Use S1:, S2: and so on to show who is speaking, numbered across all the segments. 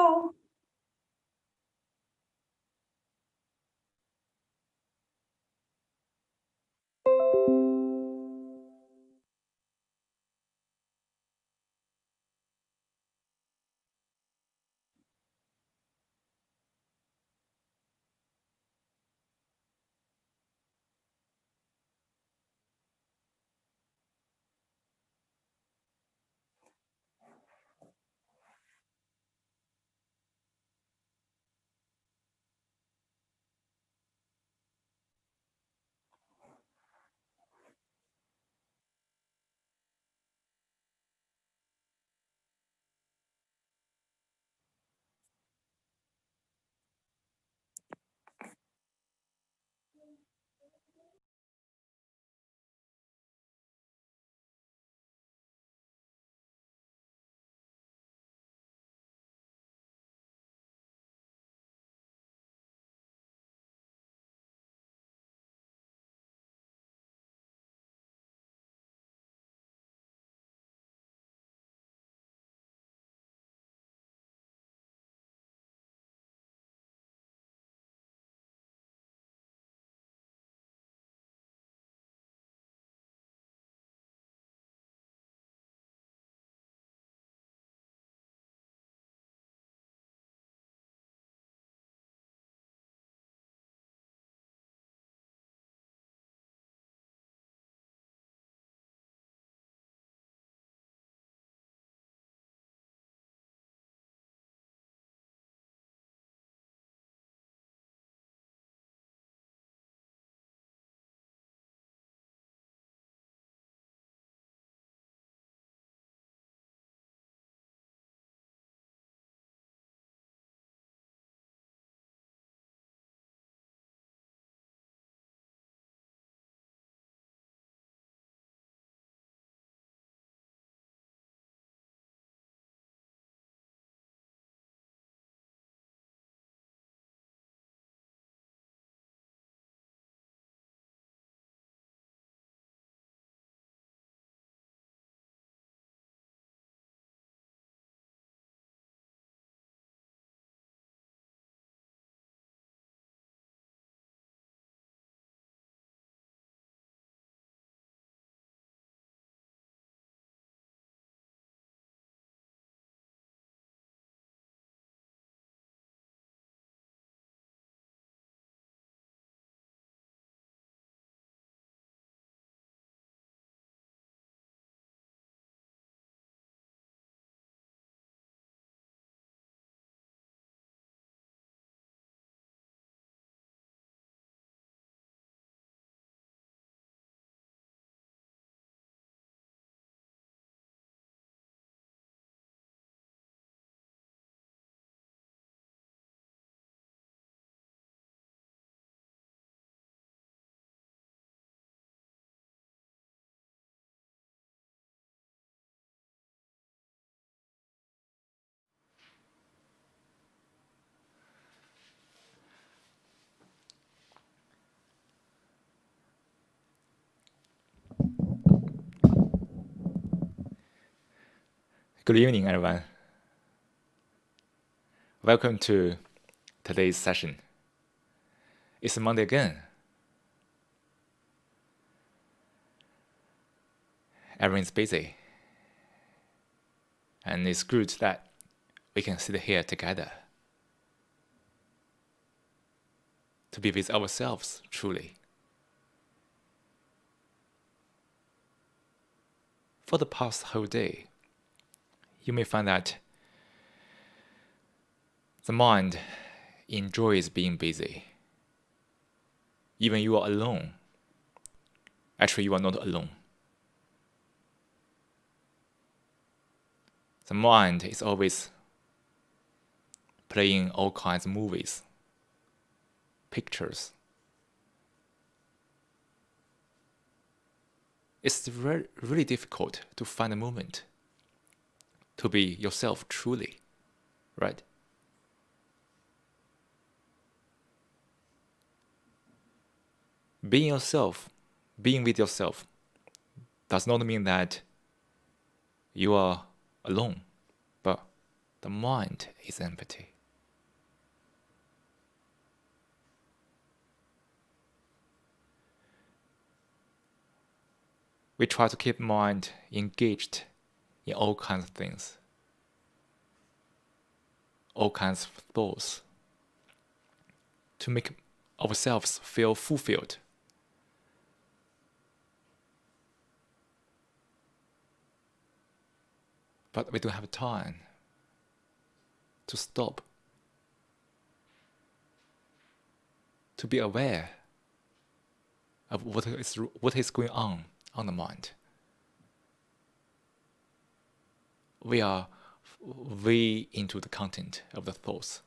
S1: 好。
S2: Good evening, everyone. Welcome to today's session. It's Monday again. Everyone's busy. And it's good that we can sit here together to be with ourselves truly. For the past whole day, you may find that the mind enjoys being busy. Even you are alone. Actually, you are not alone. The mind is always playing all kinds of movies, pictures. It's really difficult to find a moment to be yourself truly, right? Being yourself, being with yourself, does not mean that you are alone, but the mind is empty. We try to keep mind engaged in all kinds of things, all kinds of thoughts, to make ourselves feel fulfilled. But we don't have time to stop, to be aware of what is going on the mind. We are way into the content of the thoughts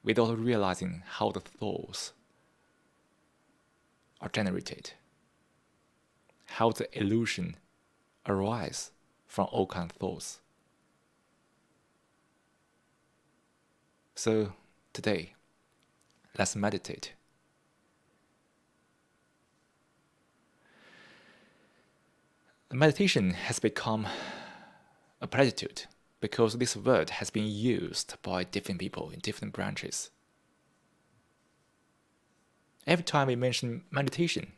S2: without realizing how the thoughts are generated, how the illusion arises from all kinds of thoughts. So today, let's meditate. Meditation has become a platitude because this word has been used by different people in different branches. Every time we mention meditation,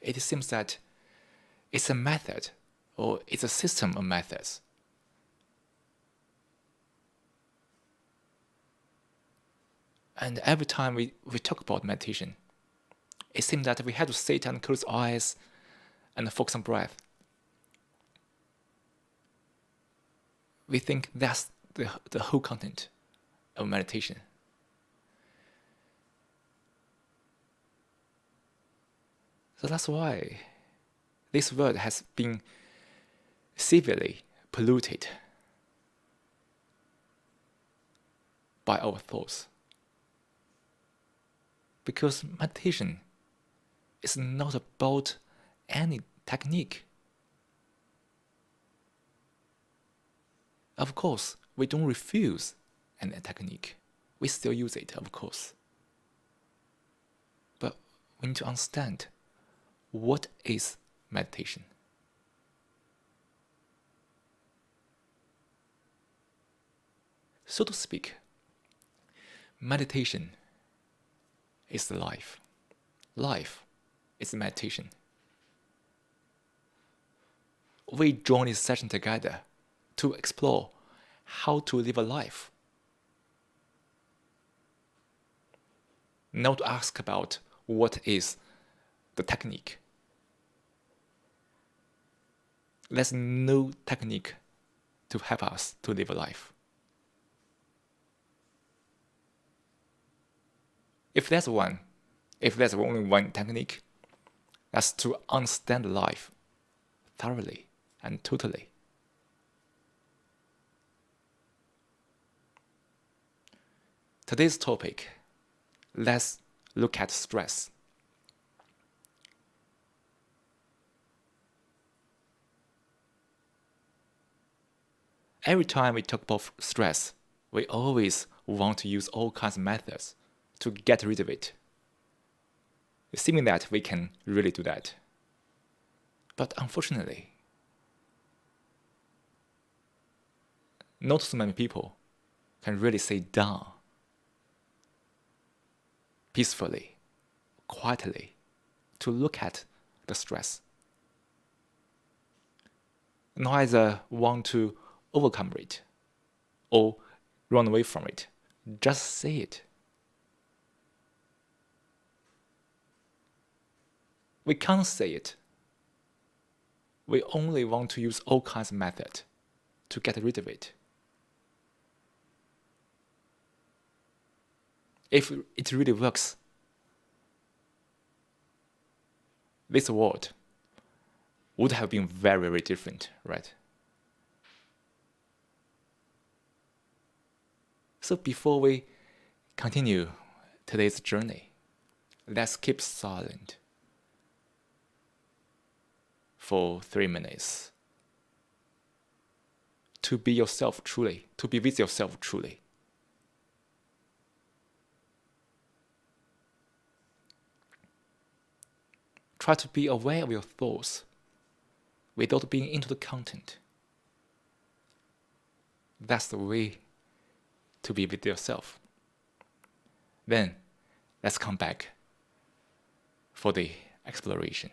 S2: it seems that it's a method or it's a system of methods. And every time we talk about meditation, it seems that we have to sit and close eyes and focus on breath. We think that's the whole content of meditation. So that's why this word has been severely polluted by our thoughts. Because meditation is not about any technique. Of course, we don't refuse any technique. We still use it, of course. But we need to understand what is meditation. So to speak, meditation is life. Life is meditation. We join this session together to explore how to live a life. Not to ask about what is the technique. There's no technique to help us to live a life. If there's only one technique, that's to understand life thoroughly and totally. Today's topic, let's look at stress. Every time we talk about stress, we always want to use all kinds of methods to get rid of it, assuming that we can really do that. But unfortunately, not so many people can really sit down peacefully, quietly, to look at the stress. Neither want to overcome it or run away from it. Just say it. We can't say it. We only want to use all kinds of methods to get rid of it. If it really works, this world would have been very, very different, right? So before we continue today's journey, let's keep silent for 3 minutes to be yourself truly, to be with yourself truly. Try to be aware of your thoughts without being into the content. That's the way to be with yourself. Then let's come back for the exploration.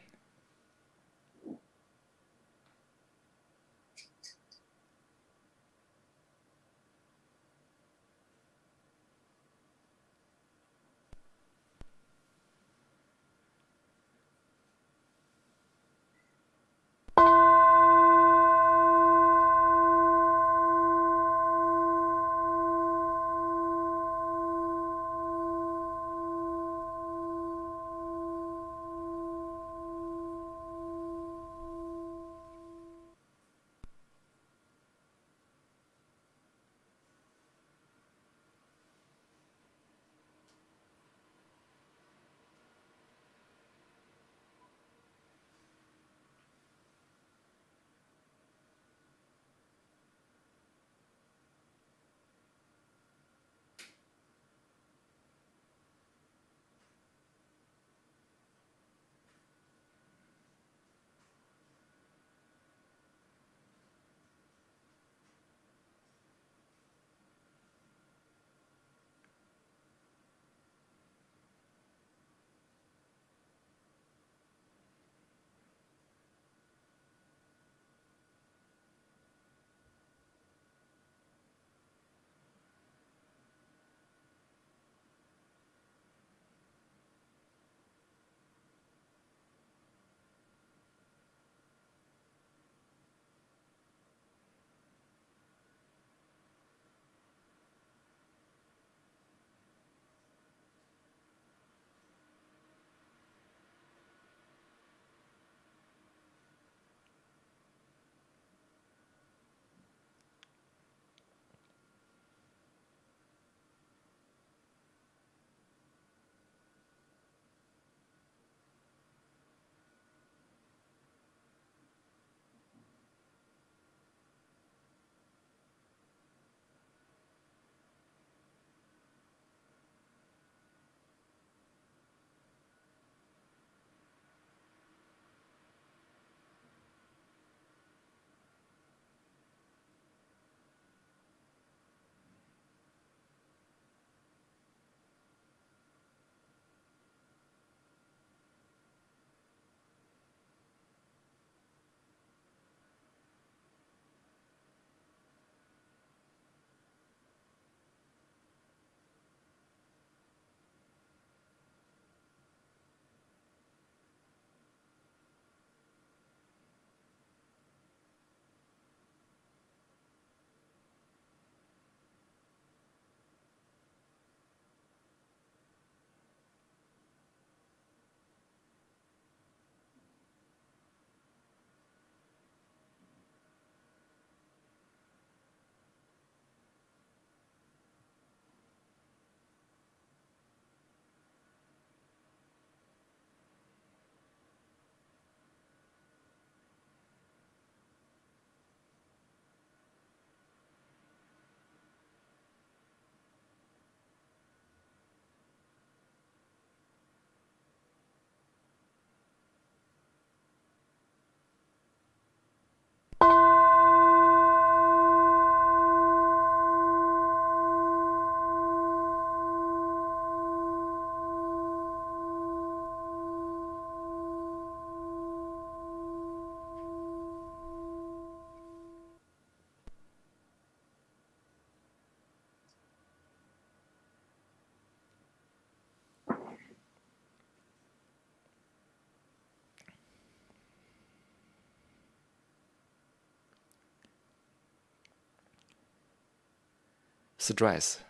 S2: Stress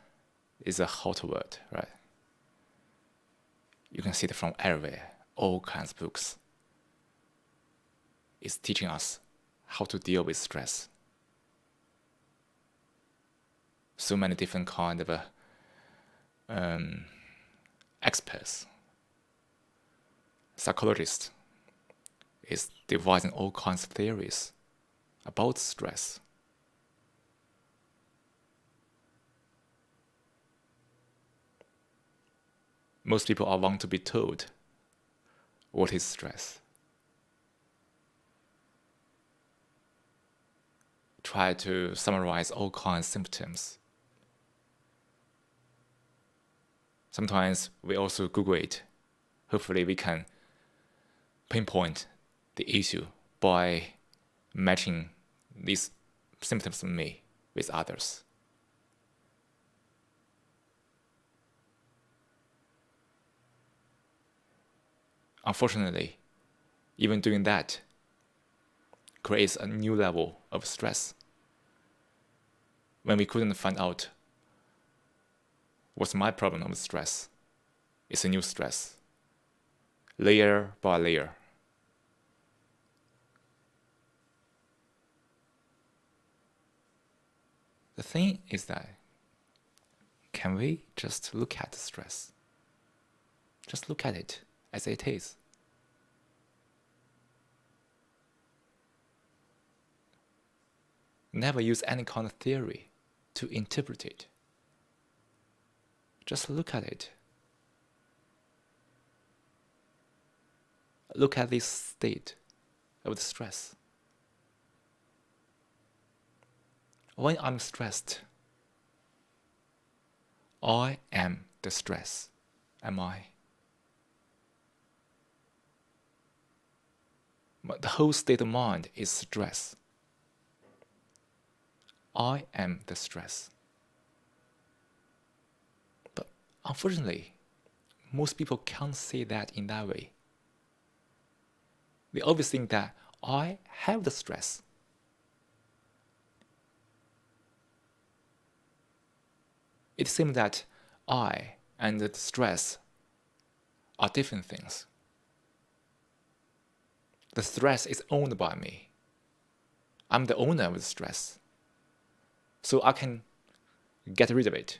S2: is a hot word, right? You can see it from everywhere, all kinds of books. It's teaching us how to deal with stress. So many different kind of experts, psychologists, is devising all kinds of theories about stress. Most people are want to be told what is stress. try to summarize all kinds of symptoms. Sometimes we also Google it. Hopefully we can pinpoint the issue by matching these symptoms of me with others. Unfortunately, even doing that creates a new level of stress. When we couldn't find out what's my problem with stress, it's a new stress, layer by layer. The thing is that, can we just look at the stress? Just look at it as it is. Never use any kind of theory to interpret it. Just look at it. Look at this state of the stress. When I'm stressed, I am the stress, am I? But the whole state of mind is stress. I am the stress. But unfortunately, most people can't say that in that way. They always think that I have the stress. It seems that I and the stress are different things. The stress is owned by me. I'm the owner of the stress. So I can get rid of it.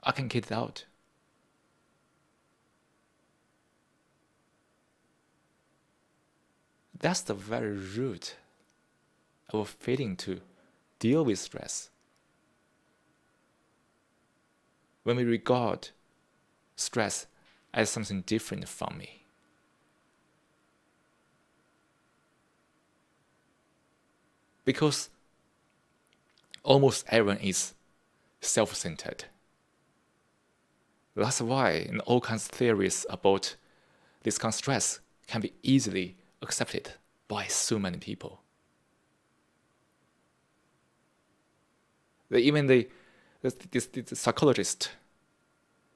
S2: I can get it out. That's the very root of failing to deal with stress. When we regard stress as something different from me. Because almost everyone is self-centered. That's why all kinds of theories about this kind of stress can be easily accepted by so many people. Even the psychologist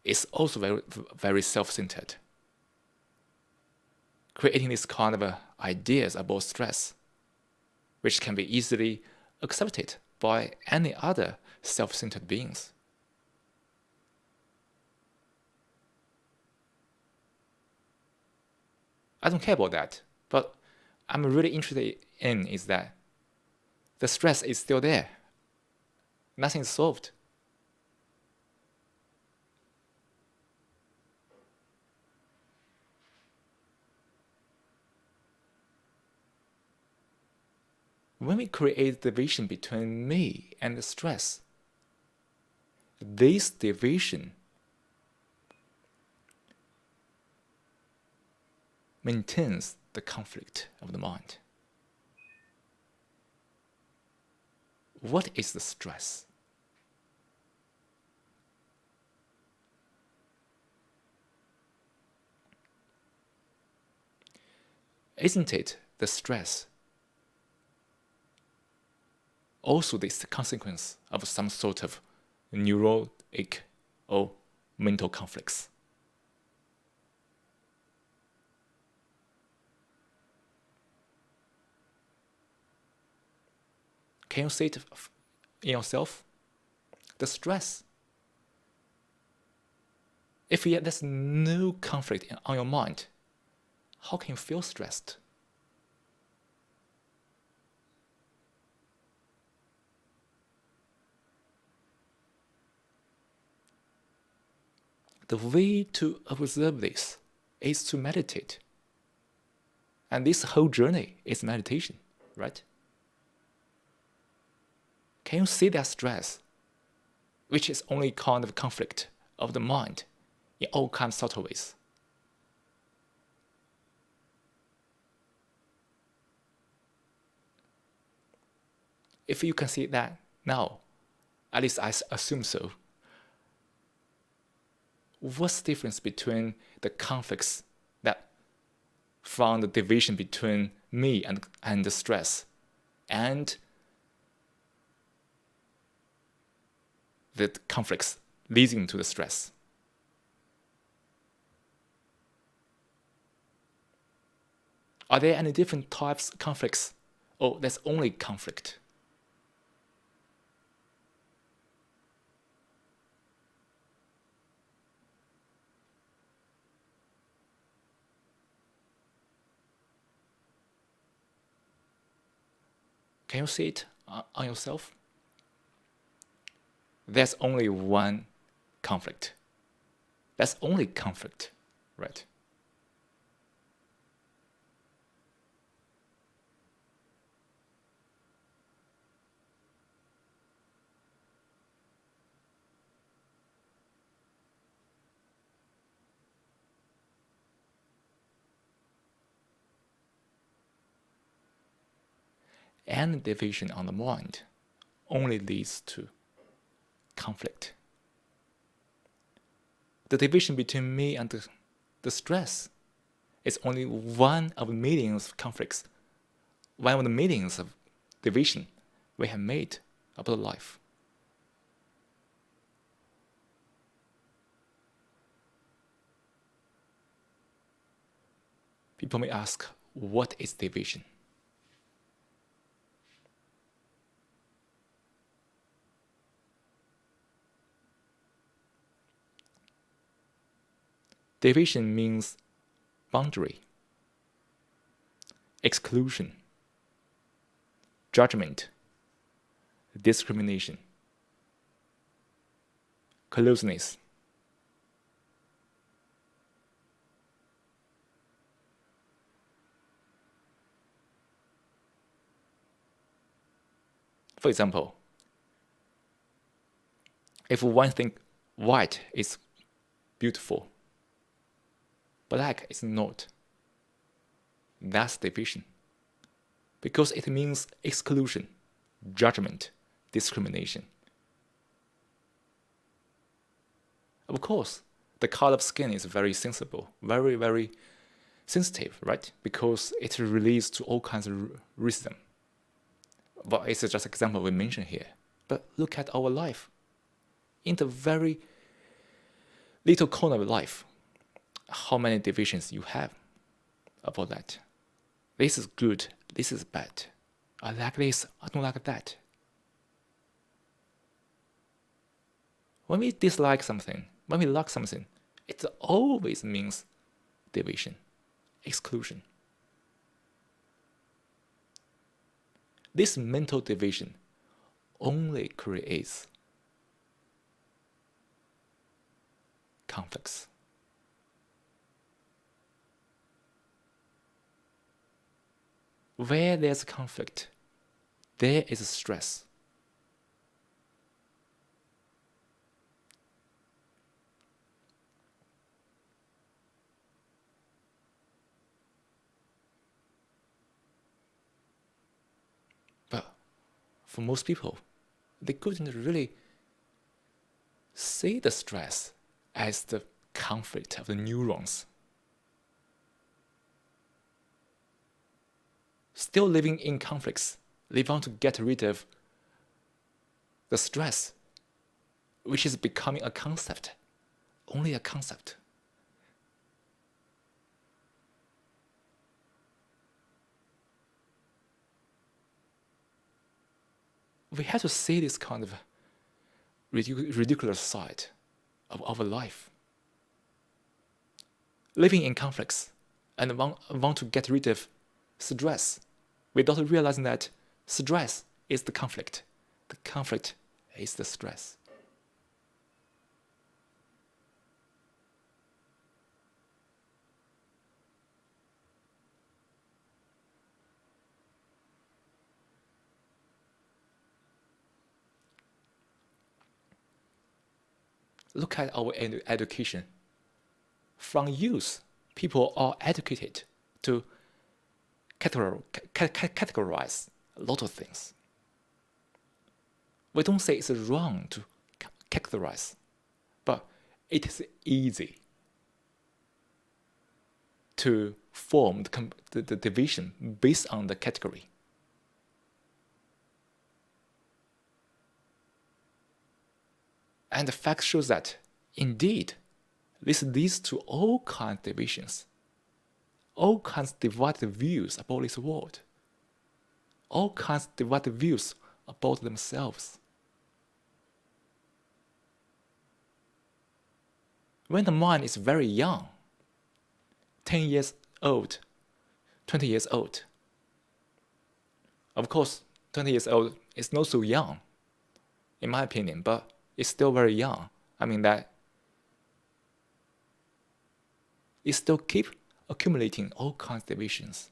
S2: is also very, very self-centered, creating this kind of ideas about stress, which can be easily accepted by any other self-centered beings. I don't care about that, but I'm really interested in is that the stress is still there. Nothing is solved. When we create division between me and the stress, this division maintains the conflict of the mind. What is the stress? Isn't it the stress also the consequence of some sort of neurotic or mental conflicts? Can you see it in yourself? The stress. If there's no conflict on your mind, how can you feel stressed? The way to observe this is to meditate. And this whole journey is meditation, right? Can you see that stress, which is only kind of conflict of the mind in all kinds of subtle ways? If you can see that now, at least I assume so, what's the difference between the conflicts that from the division between me and the stress and the conflicts leading to the stress? Are there any different types of conflicts? Oh, there's only conflict. Can you see it on yourself? There's only one conflict. That's only conflict, right? And division on the mind only leads to conflict. The division between me and the stress is only one of millions of conflicts, one of the millions of division we have made about life. People may ask, what is division? Division means boundary, exclusion, judgment, discrimination, closeness. For example, if one thinks white is beautiful, black is not, that's division. Because it means exclusion, judgment, discrimination. Of course, the color of skin is very sensible, very, very sensitive, right? Because it relates to all kinds of racism. But it's just an example we mentioned here. But look at our life. In the very little corner of life, how many divisions you have about that. This is good, this is bad. I like this, I don't like that. When we dislike something, when we like something, it always means division, exclusion. This mental division only creates conflicts. Where there's conflict, there is stress. But for most people, they couldn't really see the stress as the conflict of the neurons. Still living in conflicts, they want to get rid of the stress, which is becoming a concept, only a concept. We have to see this kind of ridiculous side of our life. Living in conflicts and want to get rid of stress without realizing that stress is the conflict. The conflict is the stress. Look at our education. From youth, people are educated to categorize a lot of things. We don't say it's wrong to categorize, but it is easy to form the division based on the category. And the fact shows that, indeed, this leads to all kinds of divisions, all kinds of divided views about this world, all kinds of divided views about themselves. When the mind is very young, 10 years old, 20 years old, of course, 20 years old is not so young, in my opinion, but it's still very young. I mean that it still keep accumulating all kinds of divisions.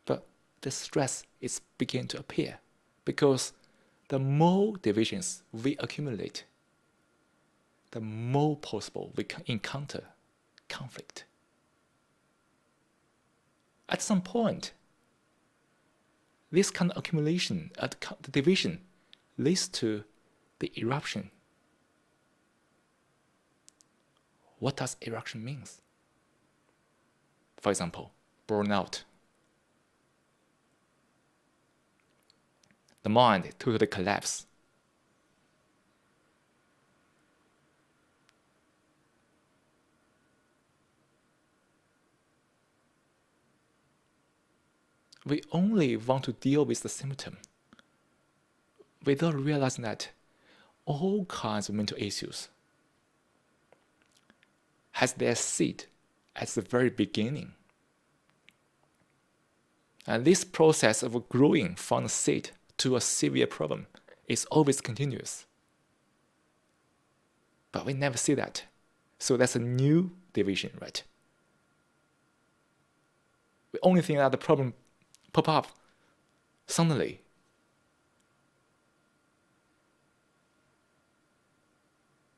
S2: But the stress is beginning to appear because the more divisions we accumulate, the more possible we can encounter conflict. At some point, this kind of accumulation, the division, leads to the eruption. What does eruption mean? For example, burnout. The mind totally collapses. We only want to deal with the symptom without realizing that all kinds of mental issues has their seed at the very beginning. And this process of growing from a seed to a severe problem is always continuous. But we never see that. So that's a new division, right? We only think that the problem pop up suddenly.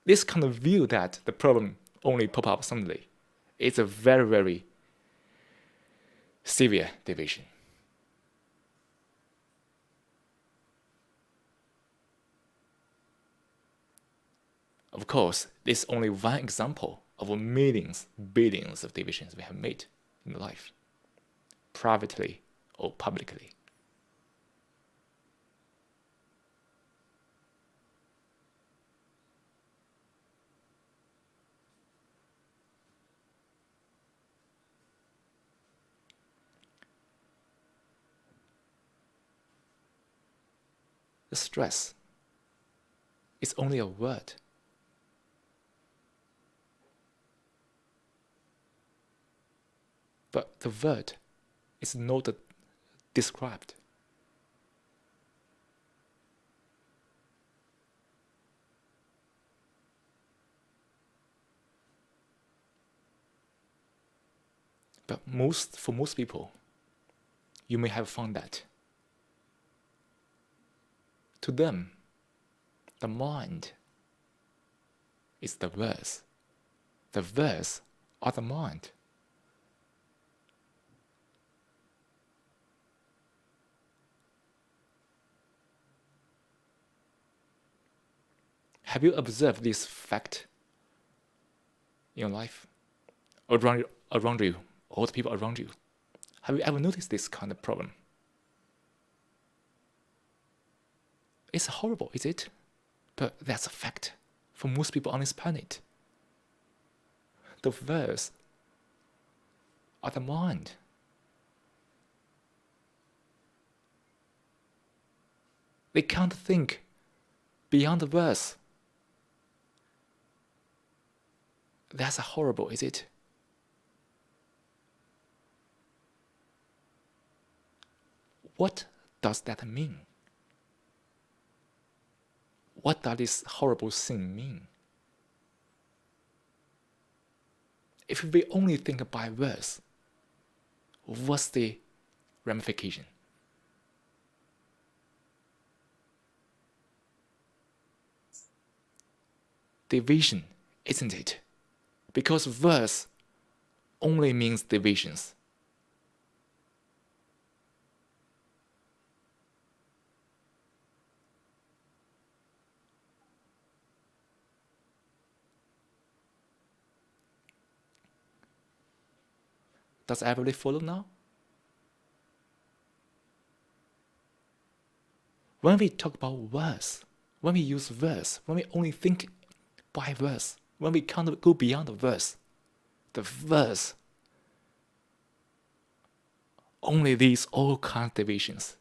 S2: This kind of view that the problem only pop up suddenly is a very, very severe division. Of course, this is only one example of millions, billions of divisions we have made in life, privately or publicly. The stress is only a word. But the word is not described. But for most people, you may have found that to them, the mind is the words. The words are the mind. Have you observed this fact in your life? Around you, all the people around you? Have you ever noticed this kind of problem? It's horrible, is it? But that's a fact for most people on this planet. The words are the mind. They can't think beyond the words. That's horrible, is it? What does that mean? What does this horrible thing mean? If we only think by words, what's the ramification? Division, isn't it? Because words only means divisions. Does everybody follow now? When we talk about verse, when we use verse, when we only think by verse, when we can't go beyond the verse only these all kinds of divisions.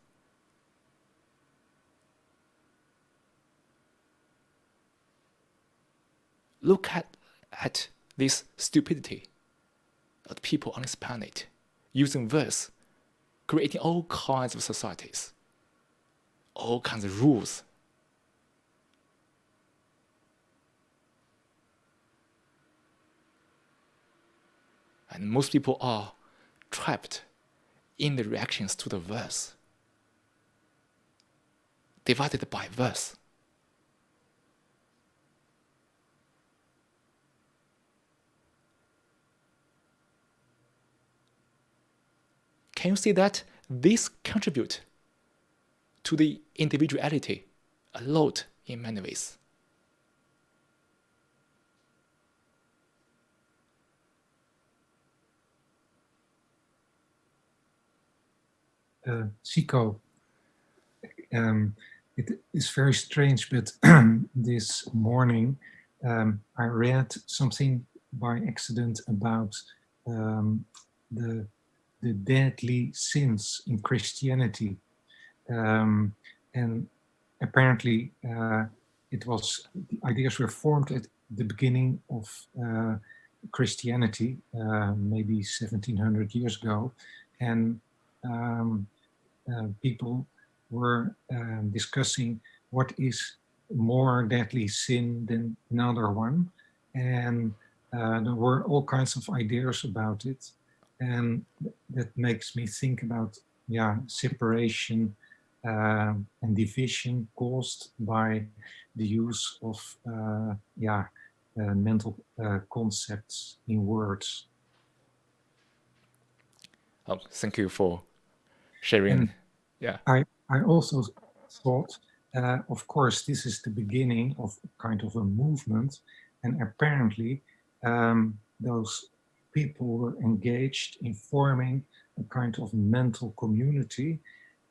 S2: Look at this stupidity of people on this planet using verse, creating all kinds of societies, all kinds of rules. And most people are trapped in the reactions to the verse, divided by verse. Can you see that this contributes to the individuality a lot in many ways?
S1: Zico, it is very strange, but this morning I read something by accident about the deadly sins in Christianity, and apparently the ideas were formed at the beginning of Christianity, maybe 1700 years ago, and people were discussing what is more deadly sin than another one, and there were all kinds of ideas about it, and that makes me think about separation and division caused by the use of mental concepts in words.
S2: Oh, thank you for sharing.
S1: And
S2: yeah.
S1: I also thought, of course, this is the beginning of kind of a movement, and apparently those people were engaged in forming a kind of mental community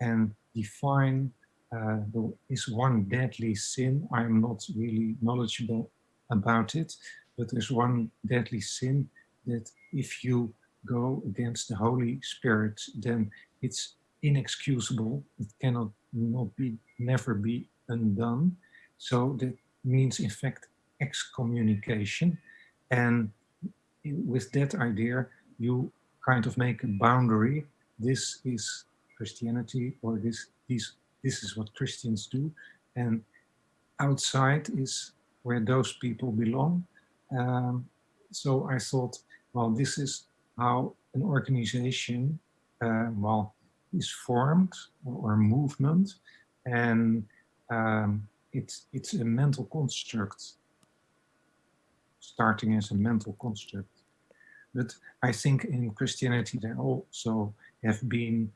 S1: and define there is one deadly sin. I'm not really knowledgeable about it, but there's one deadly sin that if you go against the Holy Spirit, then it's inexcusable. It cannot never be undone. So that means, in fact, excommunication. And with that idea, you kind of make a boundary. This is Christianity, or this is what Christians do, and outside is where those people belong. So I thought, well, this is how an organization, is formed, or a movement, and it's a mental construct, starting as a mental construct. But I think in Christianity there also have been,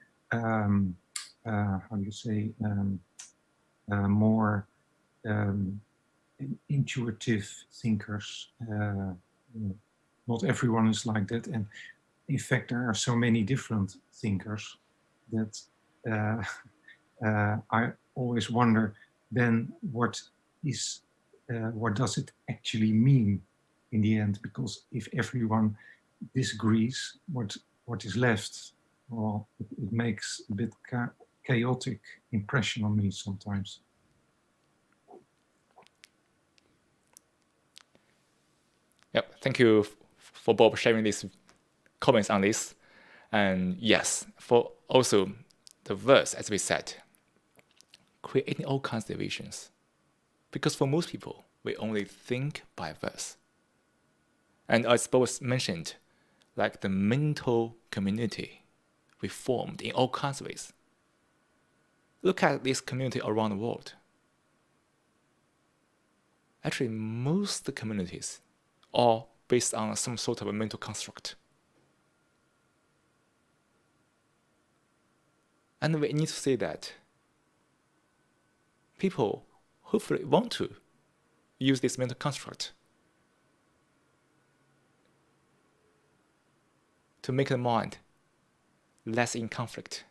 S1: more intuitive thinkers. Not everyone is like that, and in fact there are so many different thinkers that I always wonder then what does it actually mean in the end? Because if everyone disagrees, what is left? Well, it makes a bit chaotic impression on me sometimes.
S2: Yep. Thank you for Bob sharing these comments on this. And yes, for also the verse, as we said, creating all kinds of divisions. Because for most people, we only think by verse. And as Bob mentioned, like the mental community we formed in all kinds of ways. Look at this community around the world. Actually, most communities are based on some sort of a mental construct. And we need to say that people hopefully want to use this mental construct. to make the mind less in conflict.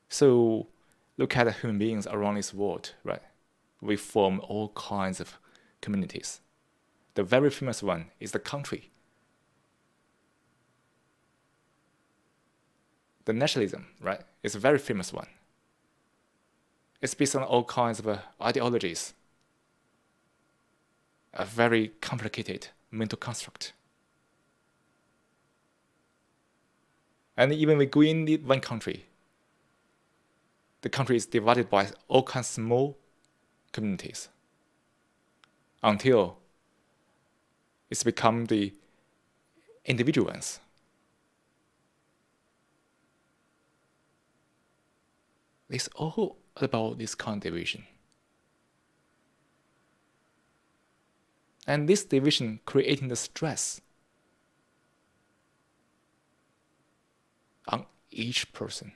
S2: So look at the human beings around this world, right? We form all kinds of communities. The very famous one is the country. The nationalism, right, is a very famous one. It's based on all kinds of ideologies, a very complicated mental construct. And even we go in one country, the country is divided by all kinds of small communities until it's become the individual ones. It's all about this kind of division. And this division creating the stress on each person.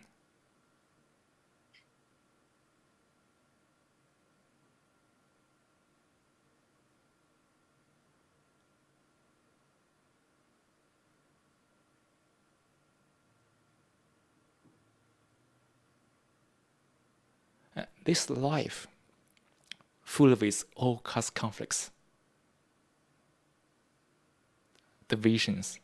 S2: This life, full of its all kinds of conflicts, divisions,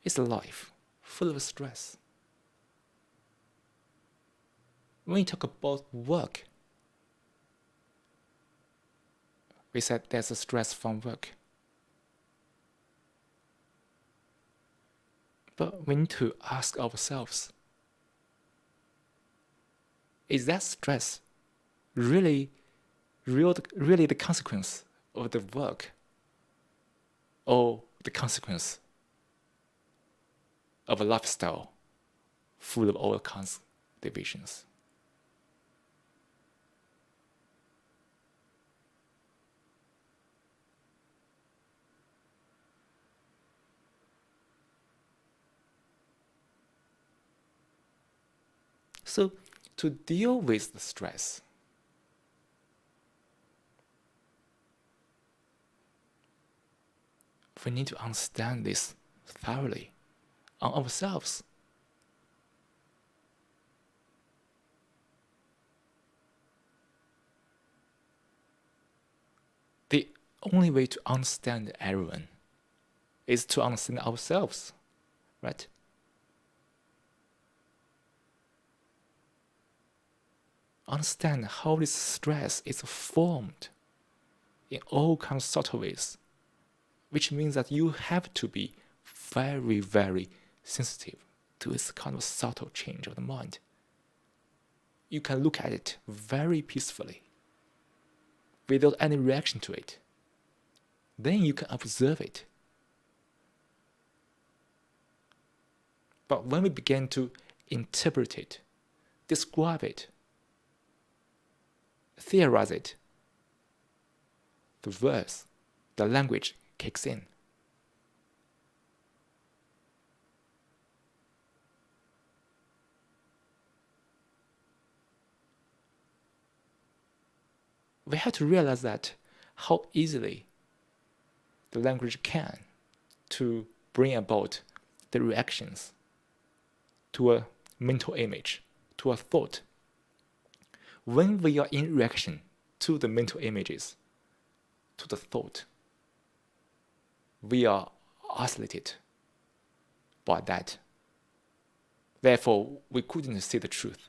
S2: it's a life full of stress. When we talk about work, we said there's a stress from work. But we need to ask ourselves, is that stress really the consequence of the work, or the consequence of a lifestyle full of all kinds of divisions? So to deal with the stress, we need to understand this thoroughly on ourselves. The only way to understand everyone is to understand ourselves, right? Understand how this stress is formed in all kinds of subtle ways, which means that you have to be very, very sensitive to this kind of subtle change of the mind. You can look at it very peacefully, without any reaction to it. Then you can observe it. But when we begin to interpret it, describe it, theorize it, the words, the language kicks in. We have to realize that how easily the language can to bring about the reactions to a mental image, to a thought. When we are in reaction to the mental images, to the thought, we are isolated by that. Therefore, we couldn't see the truth.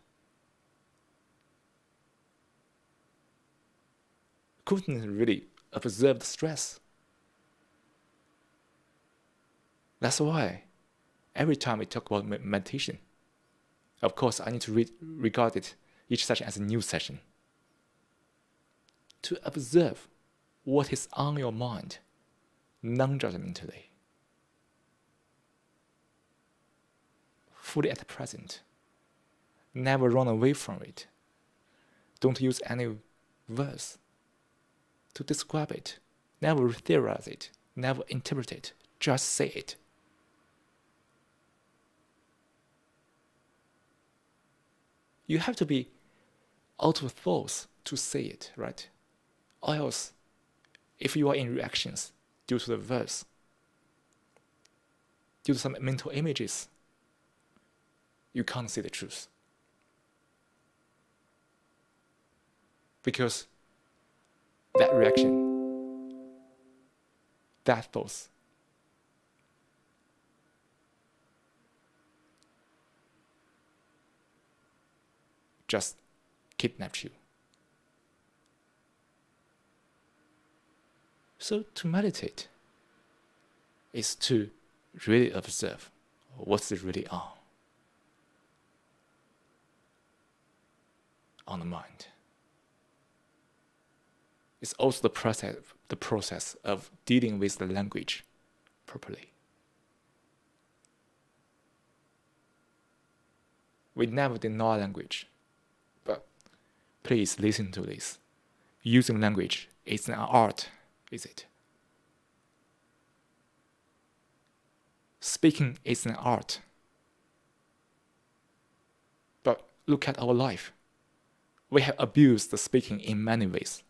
S2: Couldn't really observe the stress. That's why every time we talk about meditation, of course, I need to regard it each session as a new session. To observe what is on your mind, non-judgmentally, fully at the present. Never run away from it. Don't use any words to describe it. Never theorize it. Never interpret it. Just say it. You have to be out of thoughts to say it, right? Or else, if you are in reactions due to the verse, due to some mental images, you can't see the truth. Because that reaction, that thoughts, just kidnapped you. So to meditate is to really observe what's really on the mind. It's also the process of dealing with the language properly. We never deny language, but please listen to this. Using language is an art, is it? Speaking is an art. But look at our life. We have abused the speaking in many ways.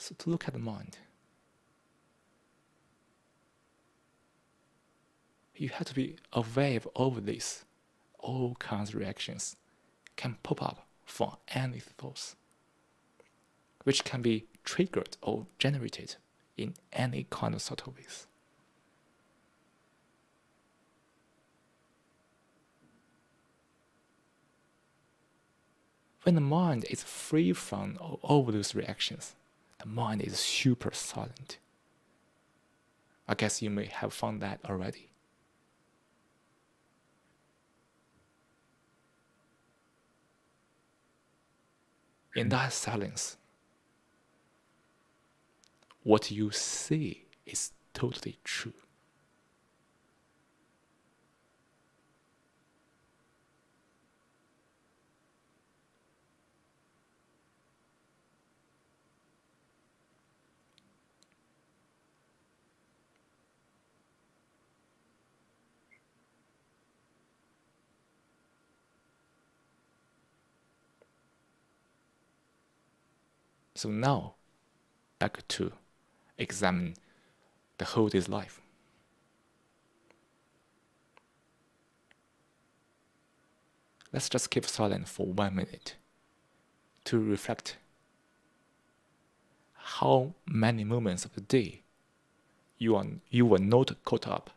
S2: So to look at the mind, you have to be aware of all this. All kinds of reactions can pop up from any thoughts, which can be triggered or generated in any kind of subtle ways. When the mind is free from all those reactions, the mind is super silent. I guess you may have found that already. In that silence, what you see is totally true. So now, back to examine the whole day's life. Let's just keep silent for 1 minute to reflect how many moments of the day you were not caught up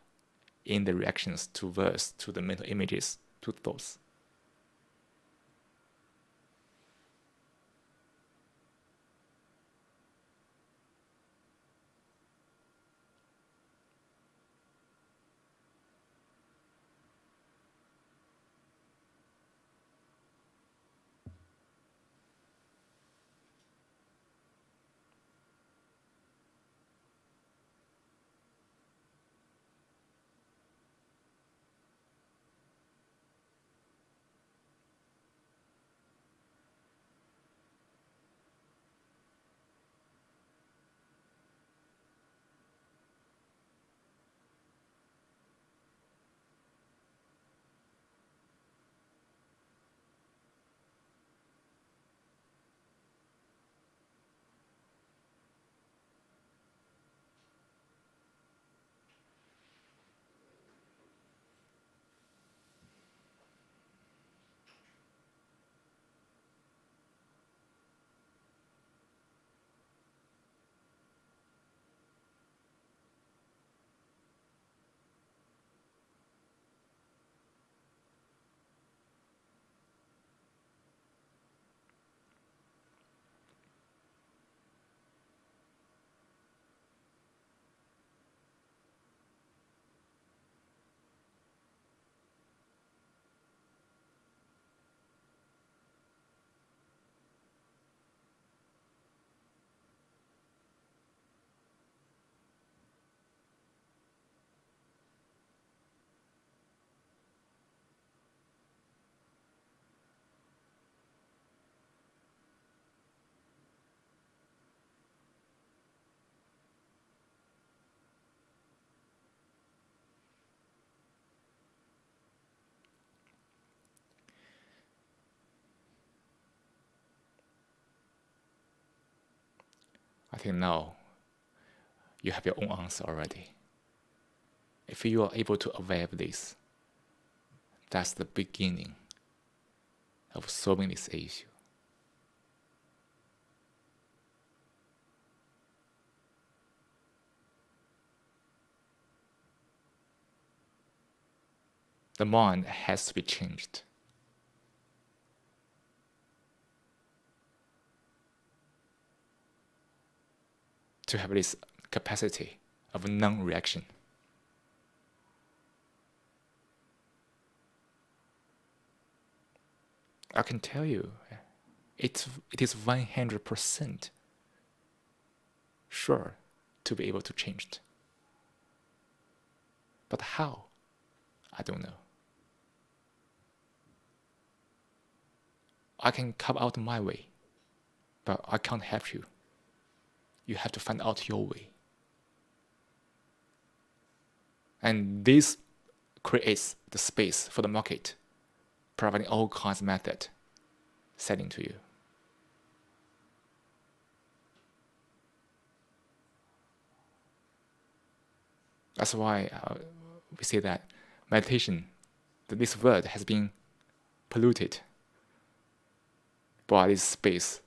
S2: in the reactions to verse, to the mental images, to thoughts. I think now you have your own answer already. If you are able to aware of this, that's the beginning of solving this issue. The mind has to be changed. To have this capacity of non-reaction. I can tell you, it is 100% sure to be able to change it. But how? I don't know. I can carve out my way, but I can't help you. You have to find out your way. And this creates the space for the market, providing all kinds of methods selling to you. That's why we say that meditation, that this word has been polluted by this space.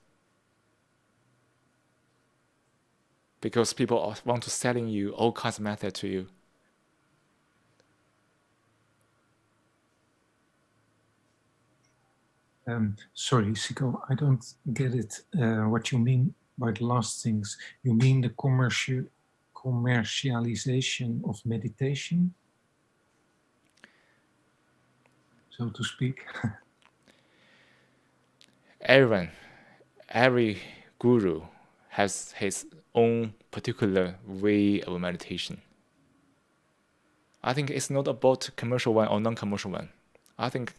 S2: Because people want to selling you all kinds of methods to you.
S1: Sorry, Siko, I don't get it. What you mean by the last things? You mean the commercialization of meditation, so to speak?
S2: Every guru has his own particular way of meditation. I think it's not about commercial one or non-commercial one. I think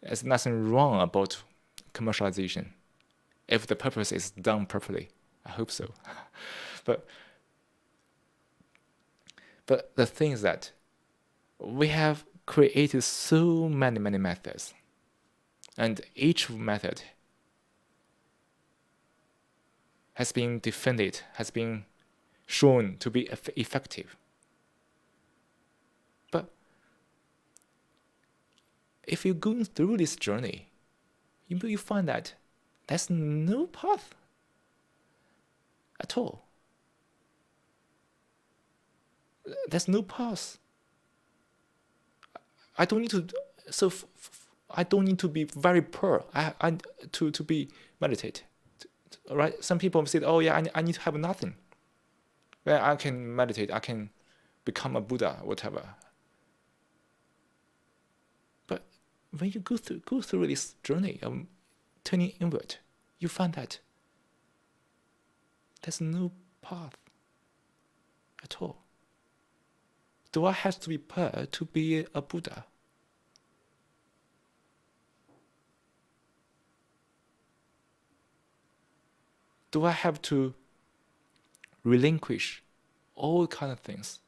S2: there's nothing wrong about commercialization if the purpose is done properly. I hope so. But the thing is that we have created so many methods, and each method has been defended, has been shown to be effective. But if you're going through this journey, you find that there's no path at all. There's no path. I don't need to. I don't need to be very poor. To be meditate. Right? Some people say, "Oh yeah, I need to have nothing. Well, I can meditate. I can become a Buddha, whatever." But when you go through this journey of turning inward, you find that there's no path at all. Do I have to be poor to be a Buddha? Do I have to relinquish all kind of things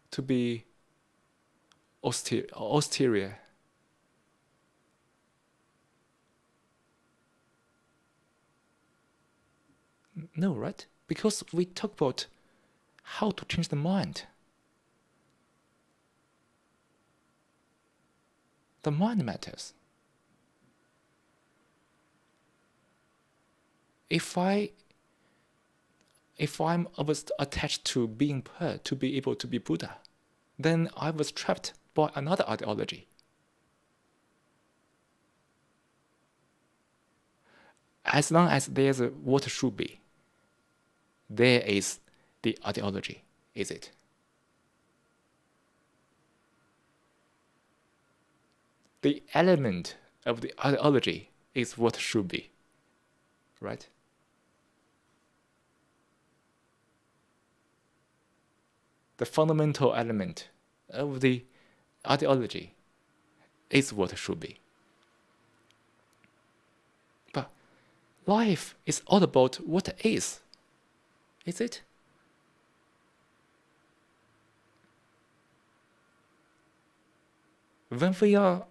S2: to be austere? No, right? Because we talk about how to change the mind. The mind matters. If I'm attached to being poor to be able to be Buddha, then I was trapped by another ideology. As long as there's what should be, there is the ideology, is it? The element of the ideology is what should be, right? The fundamental element of the ideology is what should be. But life is all about what is it? When we are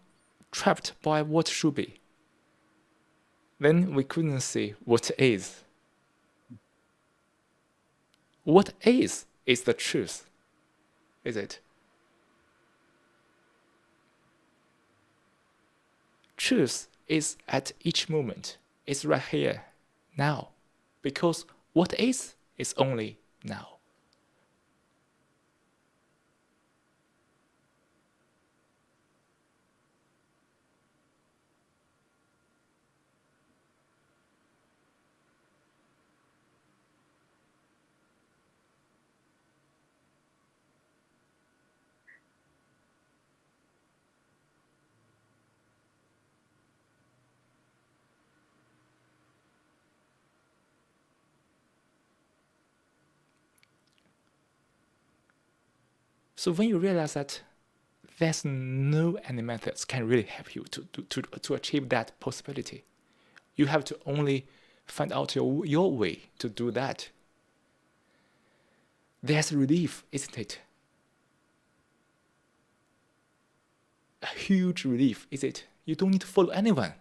S2: trapped by what should be, then we couldn't see what is. What is the truth, is it? Truth is at each moment. It's right here, now. Because what is only now. So when you realize that there's no any methods can really help you to achieve that possibility, you have to only find out your way to do that. There's relief, isn't it? A huge relief, is it? You don't need to follow anyone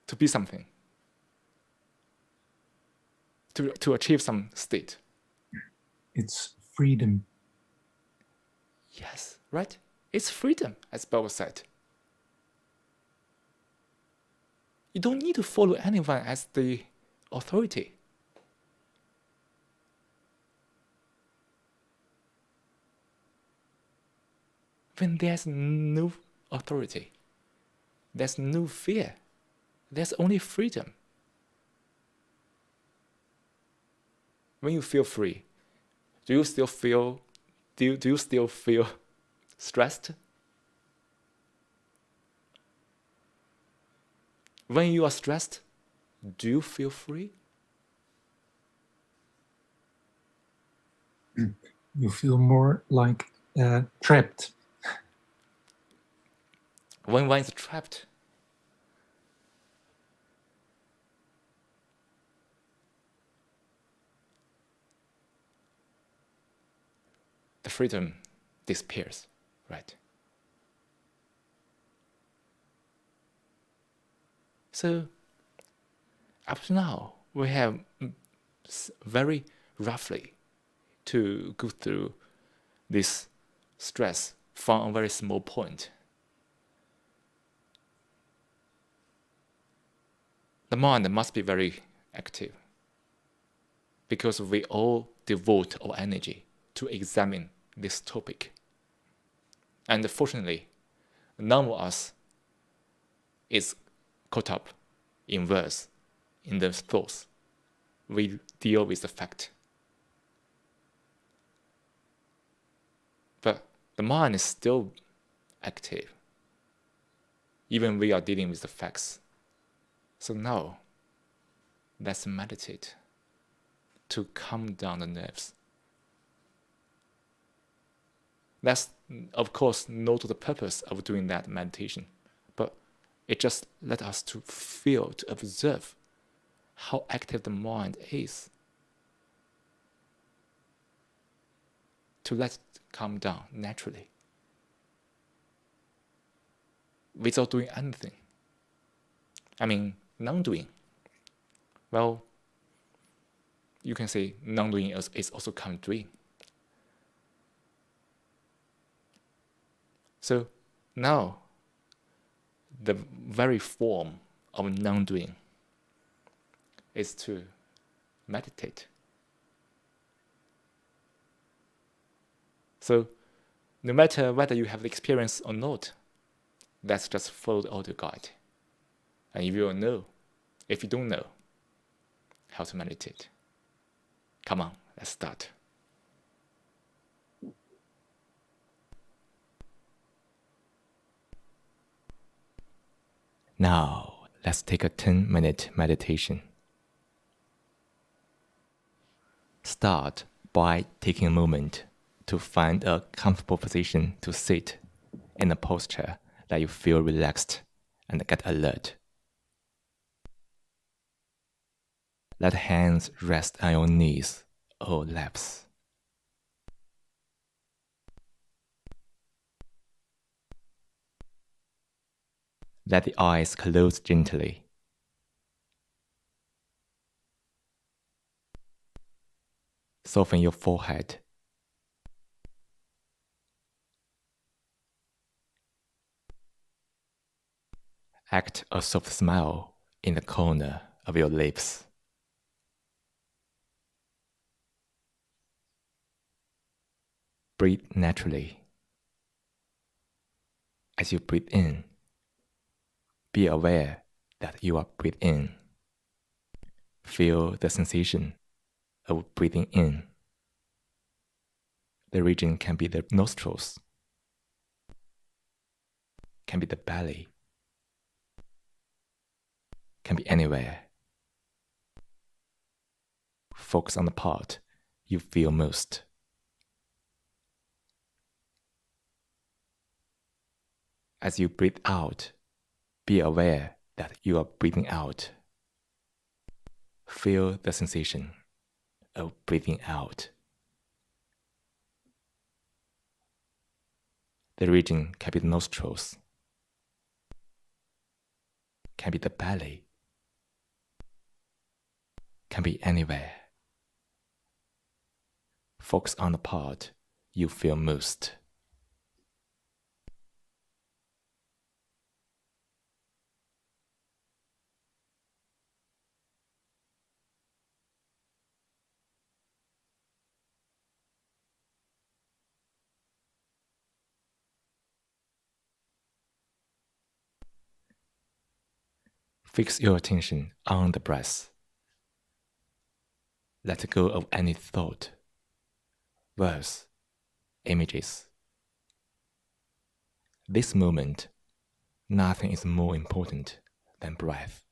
S2: to be something, to achieve some state.
S1: It's freedom.
S2: Yes, right? It's freedom, as Bible said. You don't need to follow anyone as the authority. When there's no authority, there's no fear, there's only freedom. When you feel free, do you still feel stressed? When you are stressed, do you feel free?
S1: You feel more like trapped.
S2: When one is trapped, the freedom disappears, right? So, up to now, we have very roughly to go through this stress from a very small point. The mind must be very active because we all devote our energy to examine this topic. And fortunately, none of us is caught up in verse, in the thoughts. We deal with the fact. But the mind is still active, even we are dealing with the facts. So now, let's meditate to calm down the nerves. Let's, of course, know the purpose of doing that meditation, but it just let us to feel, to observe how active the mind is. To let it calm down naturally, without doing anything. I mean, non-doing. Well, you can say non-doing is also kind of doing. So now, the very form of non-doing is to meditate. So no matter whether you have the experience or not, let's just follow the audio guide. And if you know, if you don't know how to meditate, come on, let's start. Now, let's take a 10-minute meditation. Start by taking a moment to find a comfortable position to sit in a posture that you feel relaxed and get alert. Let hands rest on your knees or laps. Let the eyes close gently. Soften your forehead. Act a soft smile in the corner of your lips. Breathe naturally. As you breathe in, be aware that you are breathing in. Feel the sensation of breathing in. The region can be the nostrils, can be the belly, can be anywhere. Focus on the part you feel most. As you breathe out, be aware that you are breathing out. Feel the sensation of breathing out. The region can be the nostrils, can be the belly, can be anywhere. Focus on the part you feel most. Fix your attention on the breath. Let go of any thought, words, images. This moment, nothing is more important than breath.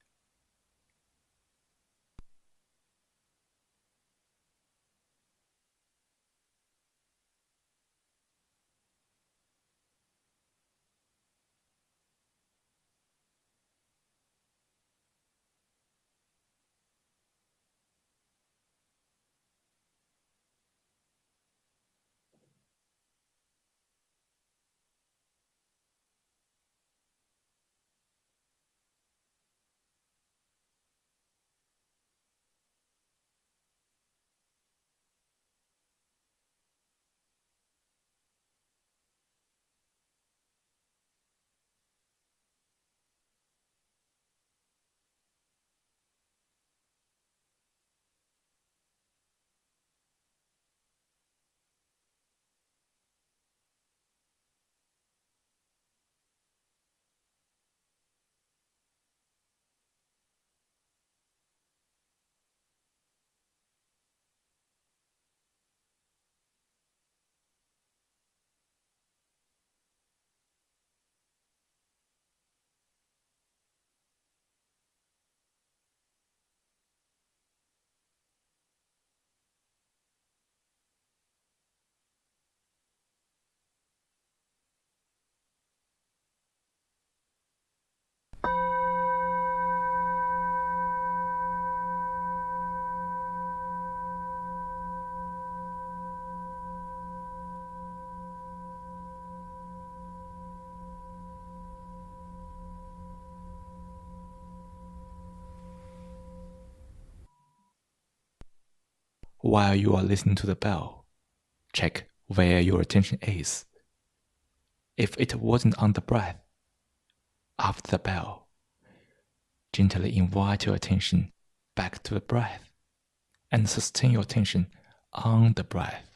S2: While you are listening to the bell, check where your attention is. If it wasn't on the breath, after the bell, gently invite your attention back to the breath and sustain your attention on the breath.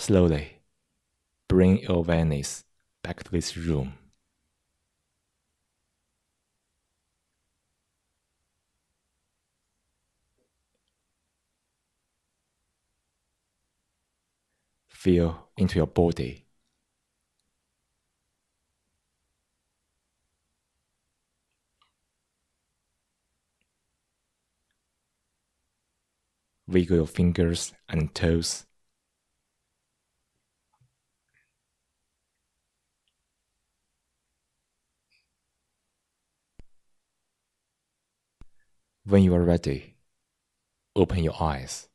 S2: Slowly bring your awareness back to this room. Feel into your body. Wiggle your fingers and toes. When you are ready, open your eyes.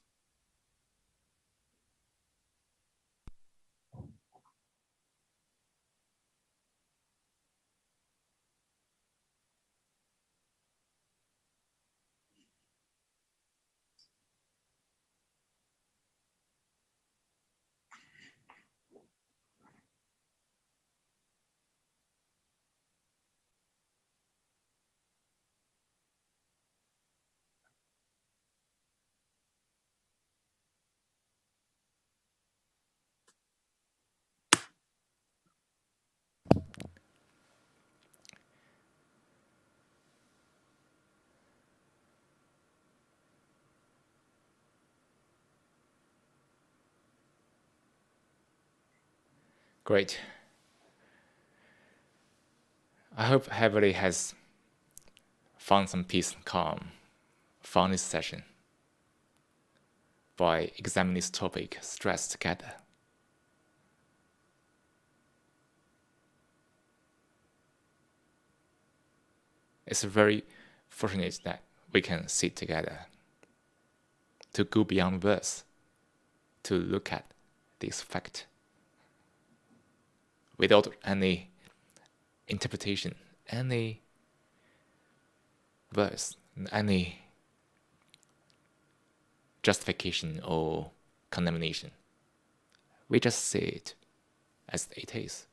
S2: Great. I hope everybody has found some peace and calm from this session by examining this topic, stress, together. It's very fortunate that we can sit together to go beyond words, to look at this fact without any interpretation, any words, any justification or condemnation. We just see it as it is.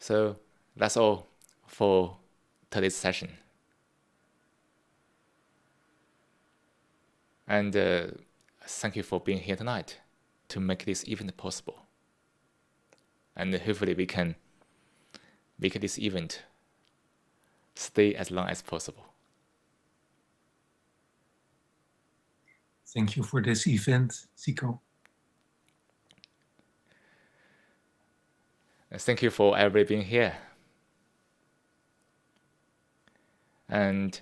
S2: So that's all for today's session. And thank you for being here tonight to make this event possible. And hopefully we can make this event stay as long as possible.
S1: Thank you for this event, Zico.
S2: Thank you for everybody being here. And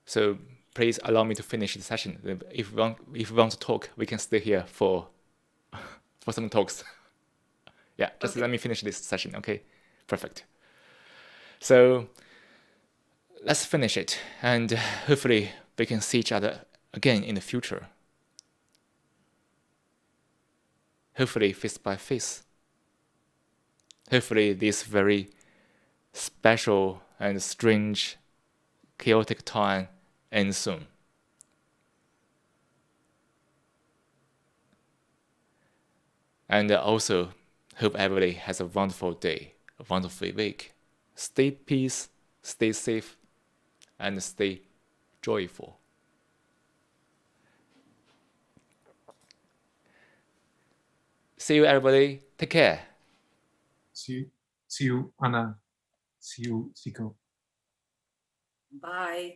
S2: so please allow me to finish the session. If we want to talk, we can stay here for some talks. Yeah, just okay. Let me finish this session, okay? Perfect. So let's finish it, and hopefully we can see each other again in the future. Hopefully face by face. Hopefully this very special and strange, chaotic time ends soon. And also hope everybody has a wonderful day, a wonderful week. Stay peace, stay safe, and stay joyful. See you, everybody. Take care.
S1: See you, Anna. See you, Zico.
S3: Bye.